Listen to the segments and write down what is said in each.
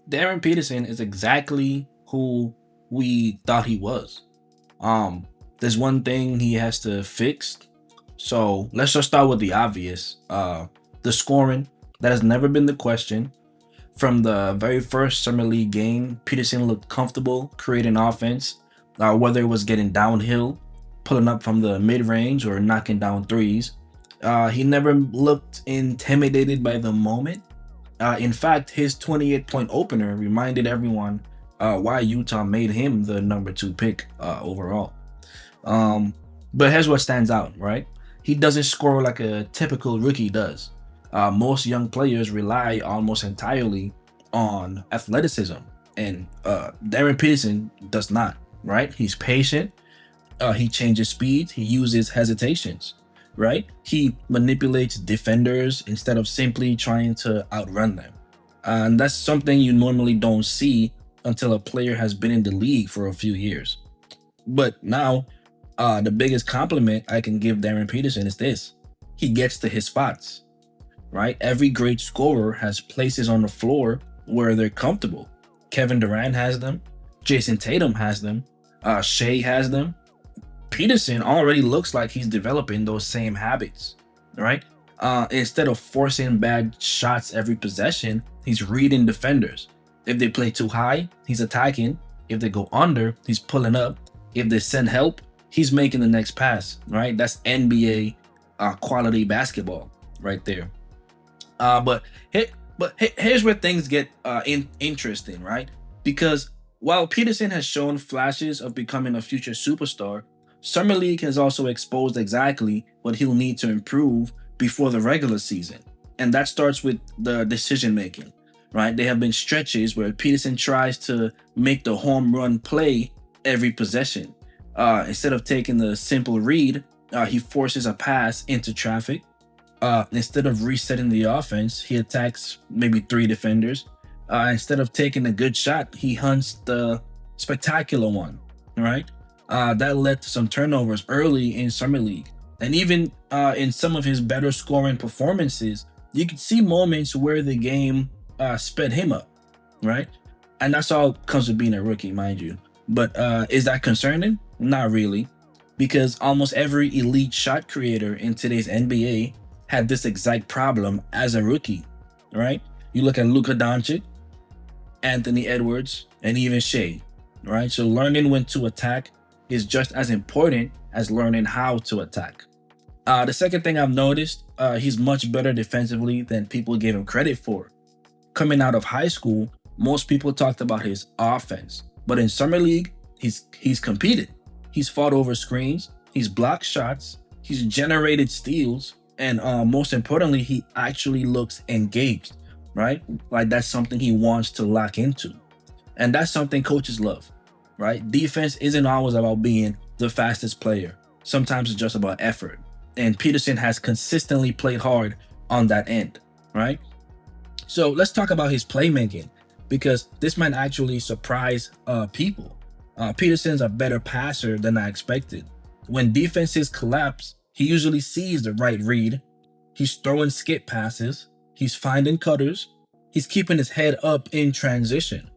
Darren Peterson is exactly who we thought he was. There's one thing he has to fix. So let's just start with the obvious. The scoring, that has never been the question. From the very first Summer League game, Peterson looked comfortable creating offense, whether it was getting downhill, pulling up from the mid range, or knocking down threes. He never looked intimidated by the moment. In fact, his 28 point opener reminded everyone why Utah made him the number two pick overall. Um, but here's what stands out, right? He doesn't score like a typical rookie does. Most young players rely almost entirely on athleticism, and Darren Peterson does not, right? He's patient, he changes speeds, he uses hesitations, right? He manipulates defenders instead of simply trying to outrun them. And that's something you normally don't see until a player has been in the league for a few years. But now, the biggest compliment I can give Darren Peterson is this: he gets to his spots, right? Every great scorer has places on the floor where they're comfortable. Kevin Durant has them, Jason Tatum has them, Shea has them. Peterson already looks like he's developing those same habits, right? Instead of forcing bad shots every possession, he's reading defenders. If they play too high, he's attacking. If they go under, he's pulling up. If they send help, he's making the next pass, right? That's NBA quality basketball right there. But here's where things get interesting, right? Because while Peterson has shown flashes of becoming a future superstar, Summer League has also exposed exactly what he'll need to improve before the regular season, and that starts with the decision making. Right? There have been stretches where Peterson tries to make the home run play every possession. Instead of taking the simple read, he forces a pass into traffic. Instead of resetting the offense, he attacks maybe three defenders. Instead of taking a good shot, he hunts the spectacular one, right? That led to some turnovers early in Summer League. And even in some of his better scoring performances, you could see moments where the game sped him up, right? And that's all comes with being a rookie, mind you. But is that concerning? Not really, because almost every elite shot creator in today's NBA had this exact problem as a rookie, right? You look at Luka Doncic, Anthony Edwards, and even Shea, right? So learning when to attack is just as important as learning how to attack. The second thing I've noticed, he's much better defensively than people gave him credit for. Coming out of high school, most people talked about his offense, but in summer league, he's competed. He's fought over screens, he's blocked shots, he's generated steals, and most importantly, he actually looks engaged, right? Like that's something he wants to lock into, and that's something coaches love, right? Defense isn't always about being the fastest player. Sometimes it's just about effort, and Peterson has consistently played hard on that end, right? So let's talk about his playmaking because this might actually surprise people. Peterson's a better passer than I expected. When defenses collapse, he usually sees the right read. He's throwing skip passes. He's finding cutters. He's keeping his head up in transition,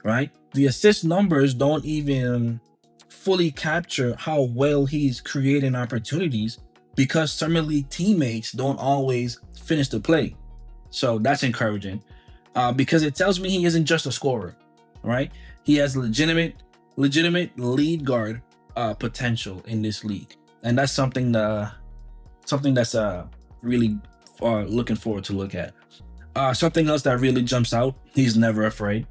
right? The assist numbers don't even fully capture how well he's creating opportunities because Summer League teammates don't always finish the play. So that's encouraging because it tells me he isn't just a scorer, right? He has legitimate lead guard potential in this league, and that's something that's really looking forward to look at. Something else that really jumps out: he's never afraid,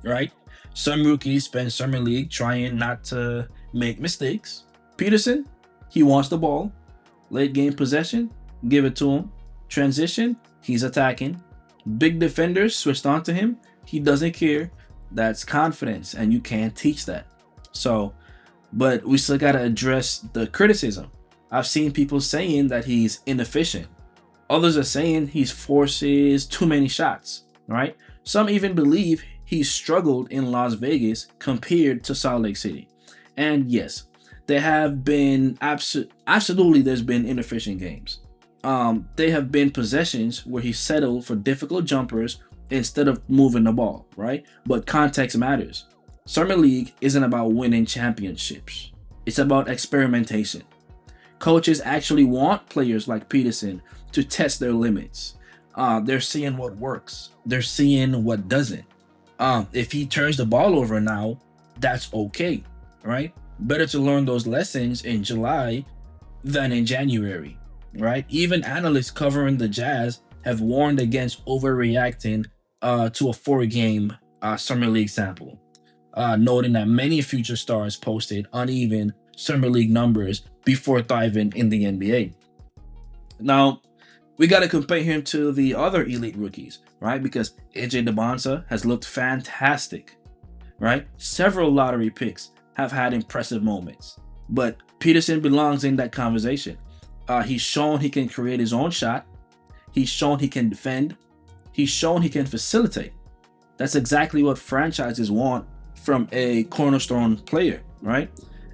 right? Some rookies spend summer league trying not to make mistakes. Peterson, he wants the ball, late game possession, give it to him. Transition, he's attacking. Big defenders switched on to him. He doesn't care. That's confidence, and you can't teach that. So, but we still got to address the criticism. I've seen people saying that he's inefficient. Others are saying he forces too many shots, right? Some even believe he struggled in Las Vegas compared to Salt Lake City. And yes, there have been absolutely there's been inefficient games. There have been possessions where he settled for difficult jumpers instead of moving the ball, right? But context matters. Summer League isn't about winning championships. It's about experimentation. Coaches actually want players like Peterson to test their limits. They're seeing what works. They're seeing what doesn't. If he turns the ball over now, that's okay, right? Better to learn those lessons in July than in January, right? Even analysts covering the Jazz have warned against overreacting to a four-game summer league sample, noting that many future stars posted uneven summer league numbers before thriving in the NBA. Now, we got to compare him to the other elite rookies, right? Because AJ DeBonsa has looked fantastic, right? Several lottery picks have had impressive moments, but Peterson belongs in that conversation. He's shown he can create his own shot. He's shown he can defend. He's shown he can facilitate. That's exactly what franchises want from a cornerstone player, right?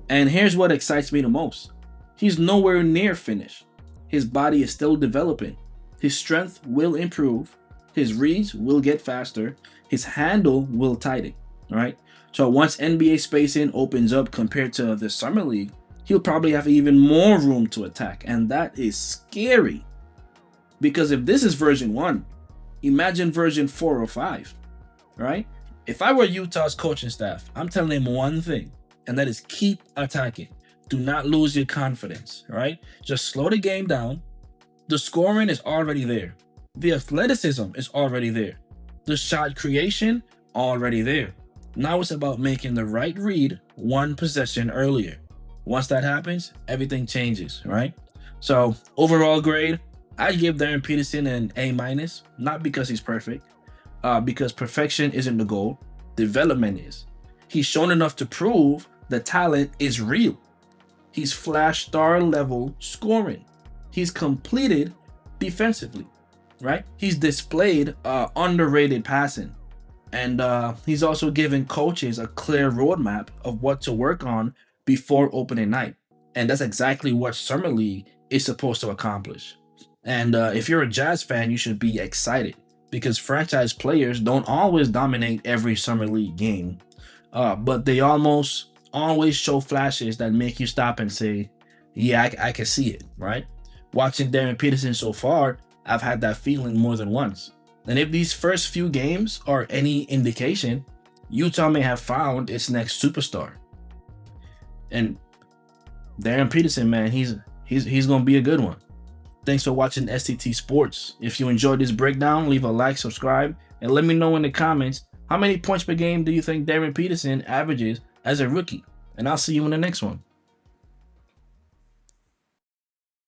And here's what excites me the most. He's nowhere near finished. His body is still developing. His strength will improve. His reads will get faster. His handle will tighten, right? So once NBA spacing opens up compared to the Summer League, he'll probably have even more room to attack. And that is scary. Because if this is version 1, imagine version 4 or 5, right? If I were Utah's coaching staff, I'm telling him one thing, and that is keep attacking. Do not lose your confidence, right? Just slow the game down. The scoring is already there. The athleticism is already there. The shot creation, already there. Now it's about making the right read one possession earlier. Once that happens, everything changes, right? So overall grade, I give Darryn Peterson an A-, not because he's perfect, because perfection isn't the goal. Development is. He's shown enough to prove the talent is real. He's flash star level scoring. He's completed defensively, right? He's displayed underrated passing. And he's also given coaches a clear roadmap of what to work on before opening night. And that's exactly what Summer League is supposed to accomplish. And if you're a Jazz fan, you should be excited because franchise players don't always dominate every Summer League game, but they almost always show flashes that make you stop and say, yeah, I can see it, right? Watching Darryn Peterson so far, I've had that feeling more than once. And if these first few games are any indication, Utah may have found its next superstar. And Darryn Peterson, man, he's gonna be a good one. Thanks for watching STT Sports. If you enjoyed this breakdown, leave a like, subscribe, and let me know in the comments how many points per game do you think Darryn Peterson averages as a rookie. And I'll see you in the next one.